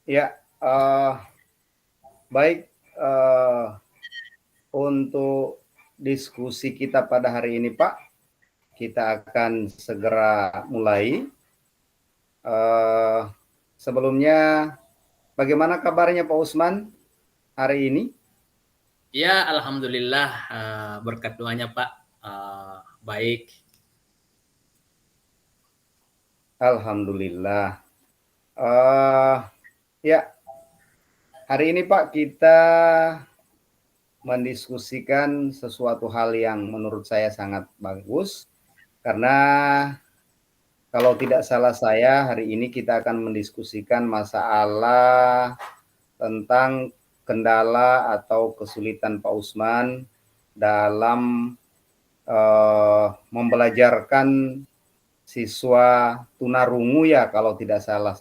Ya, baik, untuk diskusi kita pada hari ini, Pak, kita akan segera mulai. Sebelumnya, bagaimana kabarnya Pak Usman hari ini? Ya, alhamdulillah berkat doanya Pak, baik. Alhamdulillah. Ya, hari ini Pak kita mendiskusikan sesuatu hal yang menurut saya sangat bagus karena kalau tidak salah saya hari ini kita akan mendiskusikan masalah tentang kendala atau kesulitan Pak Usman dalam membelajarkan siswa tunarungu ya kalau tidak salah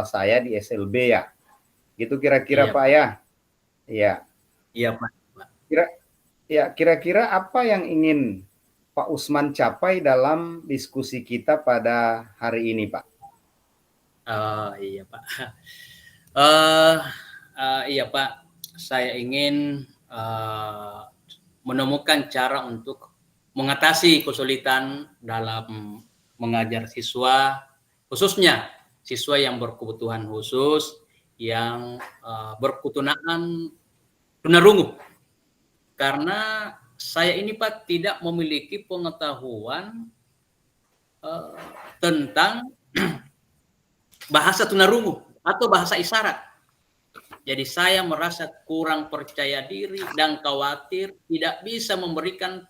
saya di SLB ya. Gitu kira-kira Iya Pak Pak. ya. Iya. Iya Pak. Kira-kira apa yang ingin Pak Usman capai dalam diskusi kita pada hari ini, Pak? Iya Pak. Uh, iya Pak, saya ingin menemukan cara untuk mengatasi kesulitan dalam mengajar siswa, khususnya siswa yang berkebutuhan khusus, yang berketurunan tunarungu. Karena saya ini Pak tidak memiliki pengetahuan tentang bahasa tunarungu atau bahasa isyarat. Jadi saya merasa kurang percaya diri dan khawatir tidak bisa memberikan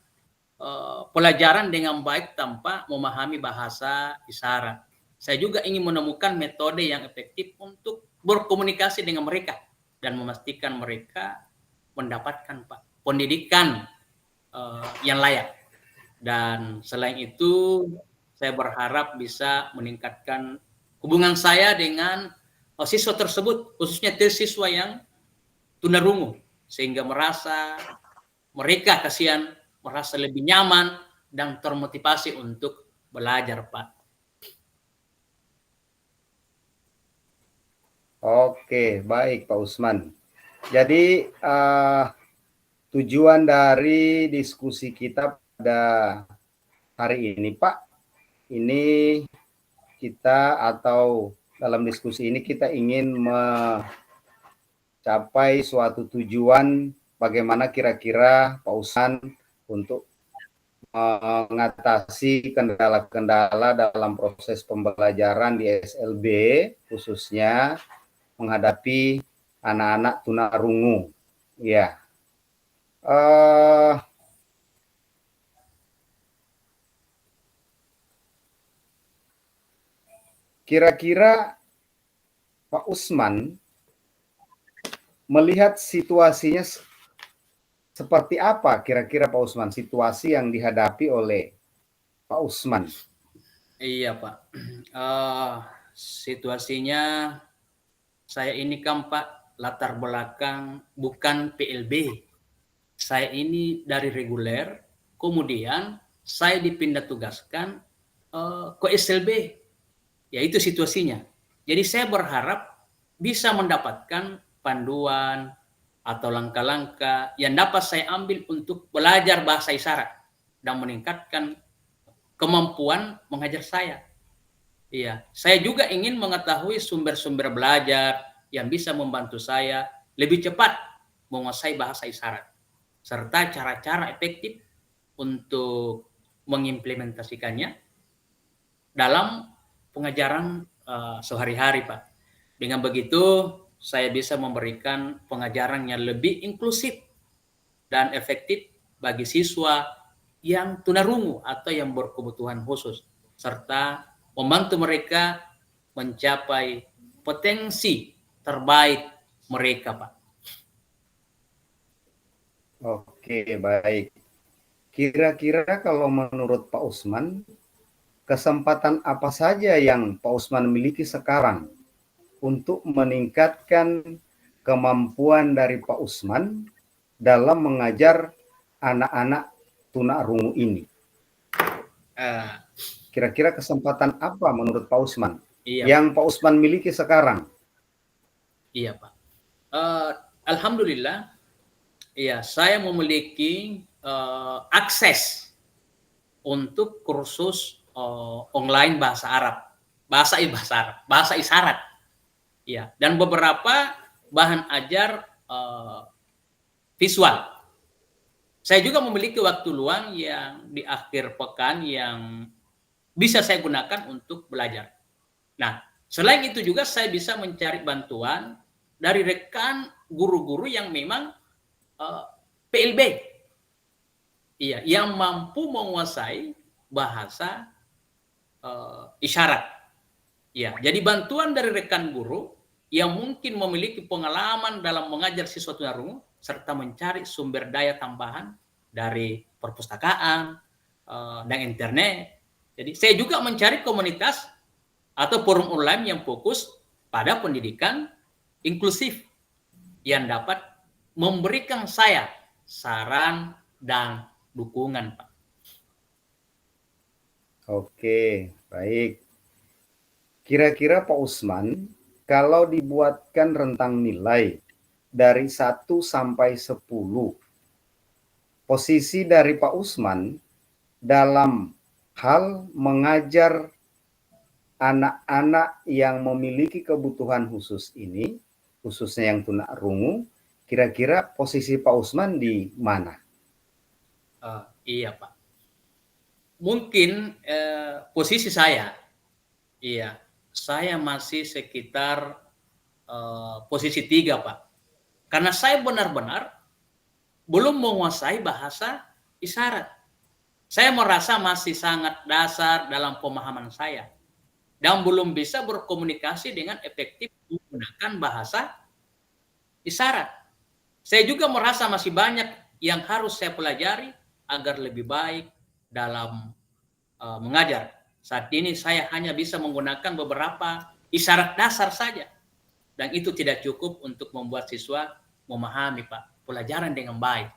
pelajaran dengan baik tanpa memahami bahasa isyarat. Saya juga ingin menemukan metode yang efektif untuk berkomunikasi dengan mereka dan memastikan mereka mendapatkan Pak pendidikan yang layak. Dan selain itu, saya berharap bisa meningkatkan hubungan saya dengan siswa tersebut, khususnya siswa yang tunarungu, sehingga mereka merasa lebih nyaman dan termotivasi untuk belajar, Pak. Oke, baik Pak Usman. Jadi tujuan dari diskusi kita pada hari ini, Pak, ini kita atau dalam diskusi ini kita ingin mencapai suatu tujuan bagaimana kira-kira Pak Usman untuk mengatasi kendala-kendala dalam proses pembelajaran di SLB, khususnya menghadapi anak-anak tunarungu. Ya, kira-kira Pak Usman melihat situasinya seperti apa kira-kira Pak Usman, situasi yang dihadapi oleh Pak Usman? Iya Pak, situasinya saya ini kan Pak latar belakang bukan PLB. Saya ini dari reguler, kemudian saya dipindah tugaskan ke SLB. Ya itu situasinya. Jadi saya berharap bisa mendapatkan panduan atau langkah-langkah yang dapat saya ambil untuk belajar bahasa isyarat dan meningkatkan kemampuan mengajar saya. Iya, saya juga ingin mengetahui sumber-sumber belajar yang bisa membantu saya lebih cepat menguasai bahasa isyarat serta cara-cara efektif untuk mengimplementasikannya dalam pengajaran sehari-hari, Pak. Dengan begitu, saya bisa memberikan pengajaran yang lebih inklusif dan efektif bagi siswa yang tunarungu atau yang berkebutuhan khusus, serta membantu mereka mencapai potensi terbaik mereka, Pak. Oke, baik. Kira-kira kalau menurut Pak Usman, kesempatan apa saja yang Pak Usman miliki sekarang untuk meningkatkan kemampuan dari Pak Usman dalam mengajar anak-anak tunarungu ini? Kira-kira kesempatan apa menurut Pak Usman Iya, yang Pak Usman miliki sekarang? Iya, Pak. Alhamdulillah, ya saya memiliki akses untuk kursus online bahasa Arab, bahasa isyarat, ya, dan beberapa bahan ajar visual. Saya juga memiliki waktu luang yang di akhir pekan yang bisa saya gunakan untuk belajar. Nah, selain itu juga saya bisa mencari bantuan dari rekan guru-guru yang memang PLB, iya, yang mampu menguasai bahasa isyarat. Ya, jadi bantuan dari rekan guru yang mungkin memiliki pengalaman dalam mengajar siswa tunarungu serta mencari sumber daya tambahan dari perpustakaan dan internet. Jadi saya juga mencari komunitas atau forum online yang fokus pada pendidikan inklusif yang dapat memberikan saya saran dan dukungan, Pak. Oke, baik. Kira-kira Pak Usman, kalau dibuatkan rentang nilai dari 1 sampai 10, posisi dari Pak Usman dalam hal mengajar anak-anak yang memiliki kebutuhan khusus ini, khususnya yang tunarungu, kira-kira posisi Pak Usman di mana? Iya, Pak. Mungkin posisi saya, iya, saya masih sekitar posisi 3, Pak. Karena saya benar-benar belum menguasai bahasa isyarat. Saya merasa masih sangat dasar dalam pemahaman saya dan belum bisa berkomunikasi dengan efektif menggunakan bahasa isyarat. Saya juga merasa masih banyak yang harus saya pelajari agar lebih baik dalam mengajar. Saat ini saya hanya bisa menggunakan beberapa isyarat dasar saja dan itu tidak cukup untuk membuat siswa memahami, Pak, pelajaran dengan baik.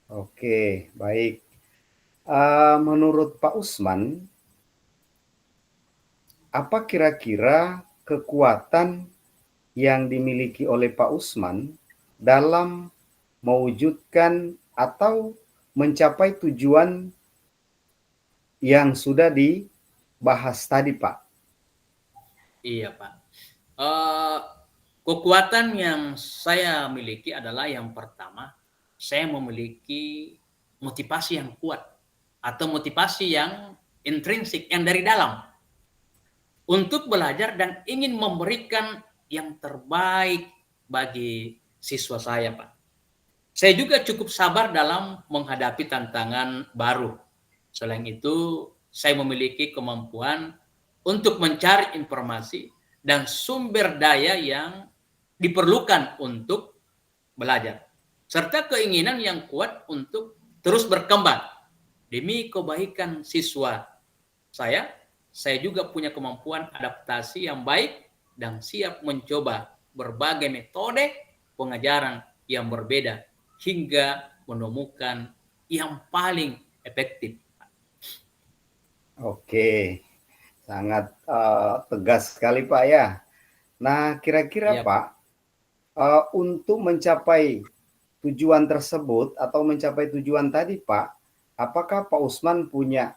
Oke, baik. Menurut Pak Usman, apa kira-kira kekuatan yang dimiliki oleh Pak Usman dalam mewujudkan atau mencapai tujuan yang sudah dibahas tadi, Pak? Iya, Pak. Kekuatan yang saya miliki adalah yang pertama, saya memiliki motivasi yang kuat atau motivasi yang intrinsik, yang dari dalam untuk belajar dan ingin memberikan yang terbaik bagi siswa saya, Pak. Saya juga cukup sabar dalam menghadapi tantangan baru. Selain itu, saya memiliki kemampuan untuk mencari informasi dan sumber daya yang diperlukan untuk belajar, serta keinginan yang kuat untuk terus berkembang demi kebaikan siswa saya. Saya juga punya kemampuan adaptasi yang baik dan siap mencoba berbagai metode pengajaran yang berbeda hingga menemukan yang paling efektif. Oke, sangat tegas sekali Pak ya. Nah, kira-kira Ya, Pak, untuk mencapai tujuan tersebut atau mencapai tujuan tadi Pak, apakah Pak Usman punya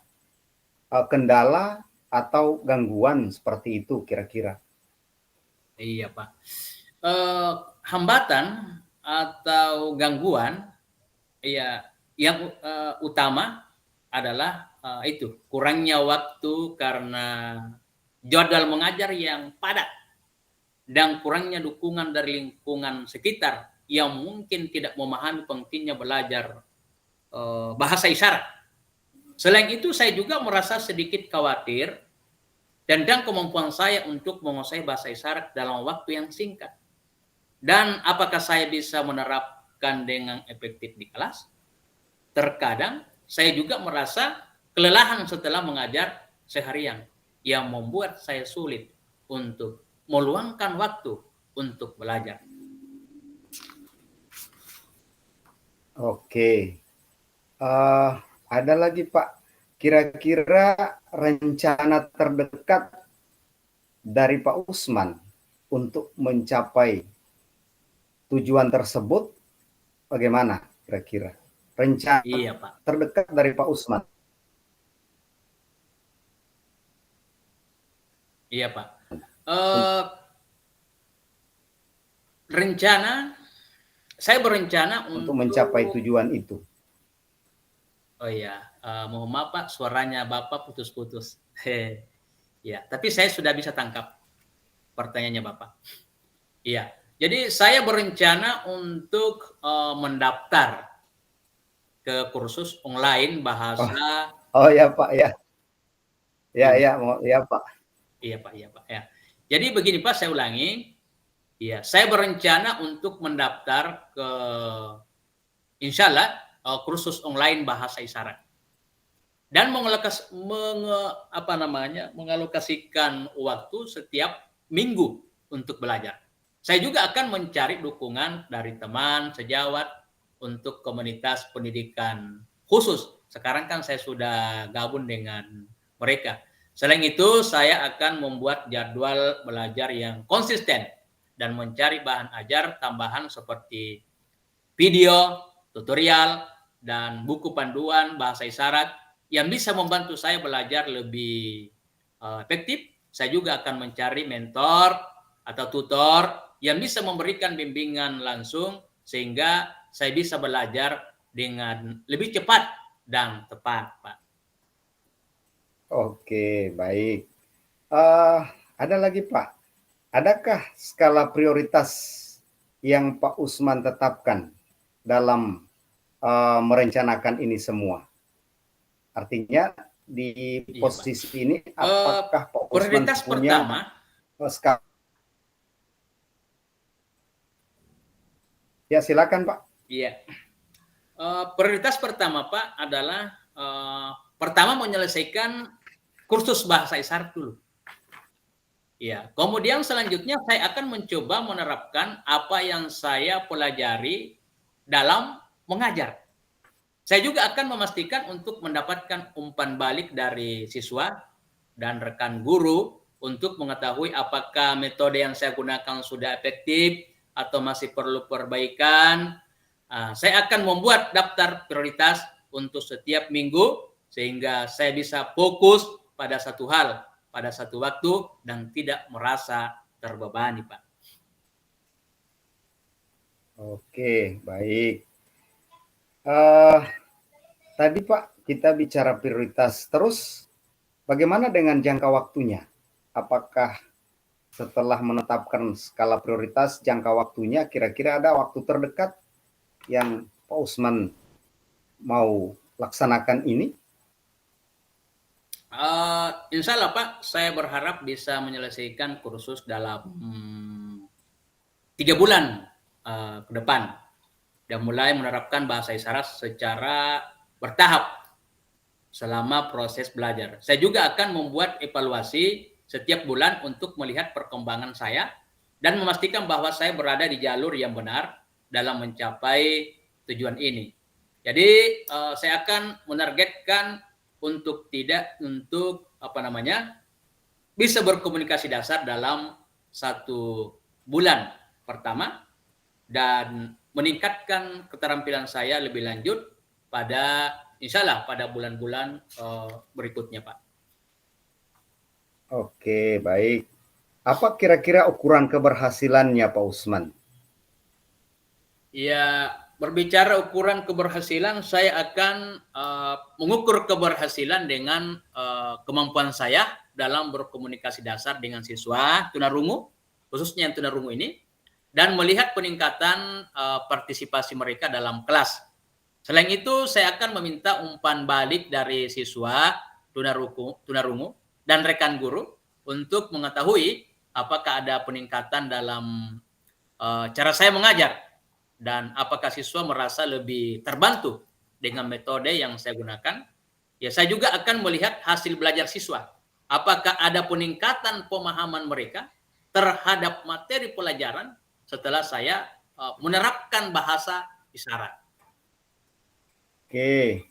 kendala atau gangguan seperti itu kira-kira? iya, Pak. Hambatan atau gangguan, ya, yang utama adalah itu kurangnya waktu karena jadwal mengajar yang padat dan kurangnya dukungan dari lingkungan sekitar yang mungkin tidak memahami pentingnya belajar bahasa isyarat. Selain itu, saya juga merasa sedikit khawatir tentang kemampuan saya untuk menguasai bahasa isyarat dalam waktu yang singkat. Dan apakah saya bisa menerapkan dengan efektif di kelas? Terkadang saya juga merasa kelelahan setelah mengajar seharian yang membuat saya sulit untuk meluangkan waktu untuk belajar. Oke, ada lagi Pak, kira-kira rencana terdekat dari Pak Usman untuk mencapai tujuan tersebut bagaimana kira-kira? Rencana Iya, Pak. terdekat dari Pak Usman. Iya, Pak. Saya berencana untuk mencapai tujuan itu. Oh iya, mohon maaf Pak, suaranya Bapak putus-putus. Ya, tapi saya sudah bisa tangkap pertanyaannya Bapak. Iya, jadi saya berencana untuk mendaftar ke kursus online bahasa. Oh ya Pak ya. Ya Iya. ya, ya Pak. Iya Pak, iya Pak. Ya. Jadi begini Pak, saya ulangi. Iya, saya berencana untuk mendaftar ke insya Allah kursus online bahasa isyarat dan mengalokasikan waktu setiap minggu untuk belajar. Saya juga akan mencari dukungan dari teman sejawat untuk komunitas pendidikan khusus. Sekarang kan saya sudah gabung dengan mereka. Selain itu, saya akan membuat jadwal belajar yang konsisten dan mencari bahan ajar tambahan seperti video, tutorial, dan buku panduan bahasa isyarat yang bisa membantu saya belajar lebih efektif. Saya juga akan mencari mentor atau tutor yang bisa memberikan bimbingan langsung sehingga saya bisa belajar dengan lebih cepat dan tepat, Pak. Oke, baik. Ada lagi Pak, adakah skala prioritas yang Pak Usman tetapkan dalam merencanakan ini semua? Artinya di posisi ini apakah Pak Usman prioritas punya pertama, skala? Ya silakan Pak. Iya. Prioritas pertama Pak adalah pertama menyelesaikan kursus bahasa isyarat dulu. Ya, kemudian selanjutnya saya akan mencoba menerapkan apa yang saya pelajari dalam mengajar. Saya juga akan memastikan untuk mendapatkan umpan balik dari siswa dan rekan guru untuk mengetahui apakah metode yang saya gunakan sudah efektif atau masih perlu perbaikan. Saya akan membuat daftar prioritas untuk setiap minggu sehingga saya bisa fokus pada satu hal pada satu waktu dan tidak merasa terbebani, Pak. Oke, baik. Tadi Pak kita bicara prioritas, terus bagaimana dengan jangka waktunya? Apakah setelah menetapkan skala prioritas, jangka waktunya kira-kira ada waktu terdekat yang Pak Usman mau laksanakan ini? Insya Allah Pak, saya berharap bisa menyelesaikan kursus dalam 3 bulan ke depan dan mulai menerapkan bahasa isyarat secara bertahap selama proses belajar. Saya juga akan membuat evaluasi setiap bulan untuk melihat perkembangan saya dan memastikan bahwa saya berada di jalur yang benar dalam mencapai tujuan ini. Jadi saya akan menargetkan untuk bisa berkomunikasi dasar dalam 1 bulan pertama dan meningkatkan keterampilan saya lebih lanjut pada insya Allah pada bulan-bulan berikutnya, Pak. Oke, baik. Apa kira-kira ukuran keberhasilannya, Pak Usman? Ya, berbicara ukuran keberhasilan, saya akan mengukur keberhasilan dengan kemampuan saya dalam berkomunikasi dasar dengan siswa tunarungu, khususnya yang tunarungu ini, dan melihat peningkatan partisipasi mereka dalam kelas. Selain itu, saya akan meminta umpan balik dari siswa tunarungu dan rekan guru untuk mengetahui apakah ada peningkatan dalam cara saya mengajar dan apakah siswa merasa lebih terbantu dengan metode yang saya gunakan. Ya, saya juga akan melihat hasil belajar siswa. Apakah ada peningkatan pemahaman mereka terhadap materi pelajaran setelah saya menerapkan bahasa isyarat. Oke,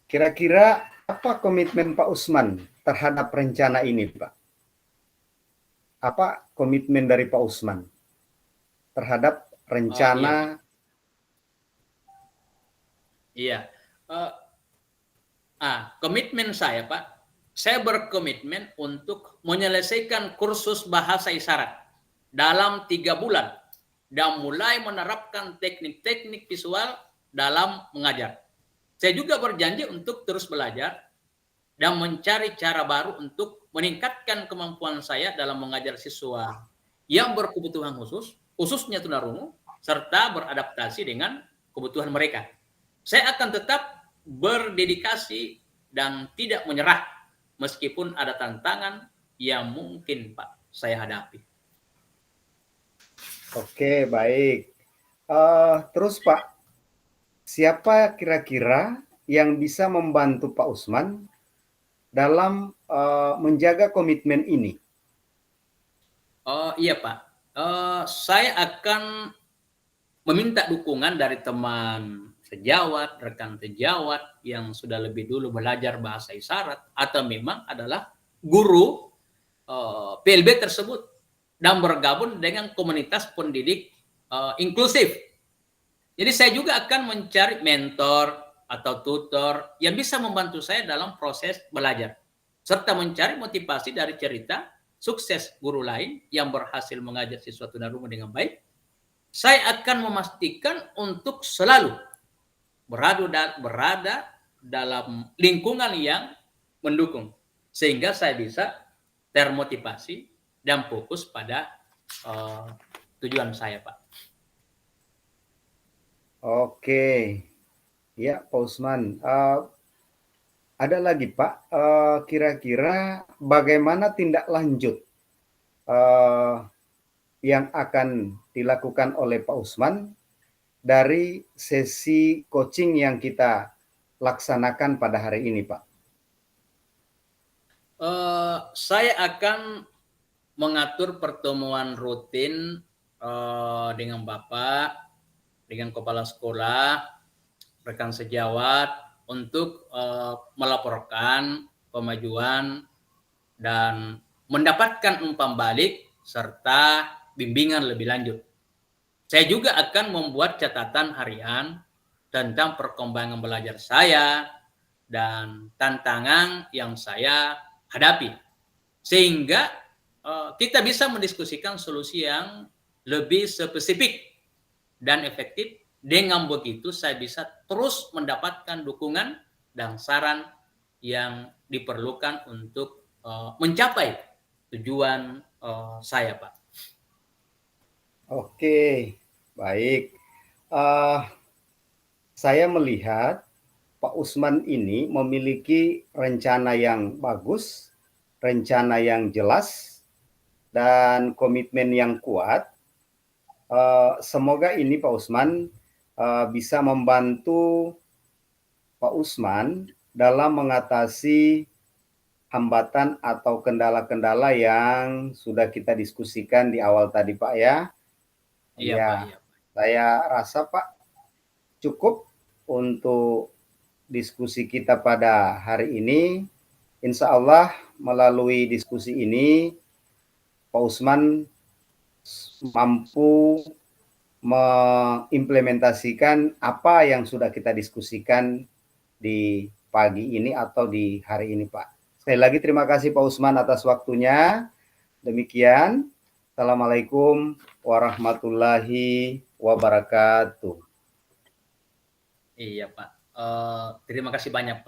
kira-kira apa komitmen Pak Usman terhadap rencana ini, Pak? apa komitmen dari Pak Usman terhadap rencana? Iya. Komitmen saya, Pak. Saya berkomitmen untuk menyelesaikan kursus bahasa isyarat dalam 3 bulan dan mulai menerapkan teknik-teknik visual dalam mengajar. Saya juga berjanji untuk terus belajar dan mencari cara baru untuk meningkatkan kemampuan saya dalam mengajar siswa yang berkebutuhan khusus, khususnya tunarungu, serta beradaptasi dengan kebutuhan mereka. Saya akan tetap berdedikasi dan tidak menyerah meskipun ada tantangan yang mungkin, Pak, saya hadapi. Oke, baik. Terus Pak, siapa kira-kira yang bisa membantu Pak Usman dalam menjaga komitmen ini? Iya, Pak. Saya akan meminta dukungan dari teman sejawat, rekan sejawat yang sudah lebih dulu belajar bahasa isyarat atau memang adalah guru PLB tersebut dan bergabung dengan komunitas pendidik inklusif. Jadi saya juga akan mencari mentor atau tutor yang bisa membantu saya dalam proses belajar serta mencari motivasi dari cerita sukses guru lain yang berhasil mengajar siswa tunarungu dengan baik. Saya akan memastikan untuk selalu berada dalam lingkungan yang mendukung sehingga saya bisa termotivasi dan fokus pada tujuan saya, Pak. Oke, ya Pak Usman. Ada lagi Pak, kira-kira bagaimana tindak lanjut yang akan dilakukan oleh Pak Usman dari sesi coaching yang kita laksanakan pada hari ini, Pak? Saya akan mengatur pertemuan rutin dengan Bapak, dengan kepala sekolah, rekan sejawat untuk melaporkan kemajuan dan mendapatkan umpan balik serta bimbingan lebih lanjut. Saya juga akan membuat catatan harian tentang perkembangan belajar saya dan tantangan yang saya hadapi. Sehingga kita bisa mendiskusikan solusi yang lebih spesifik dan efektif. Dengan begitu saya bisa terus mendapatkan dukungan dan saran yang diperlukan untuk mencapai tujuan saya, Pak. Oke, baik. Saya melihat Pak Usman ini memiliki rencana yang bagus, rencana yang jelas, dan komitmen yang kuat. Semoga ini Pak Usman bisa membantu Pak Usman dalam mengatasi hambatan atau kendala-kendala yang sudah kita diskusikan di awal tadi, Pak, ya. Iya, Ya, Pak. Iya. saya rasa Pak cukup untuk diskusi kita pada hari ini. Insya Allah melalui diskusi ini Pak Usman mampu mengimplementasikan apa yang sudah kita diskusikan di pagi ini atau di hari ini, Pak. Sekali lagi terima kasih Pak Usman atas waktunya. Demikian. Assalamualaikum warahmatullahi wabarakatuh. Iya, Pak. Terima kasih banyak, Pak.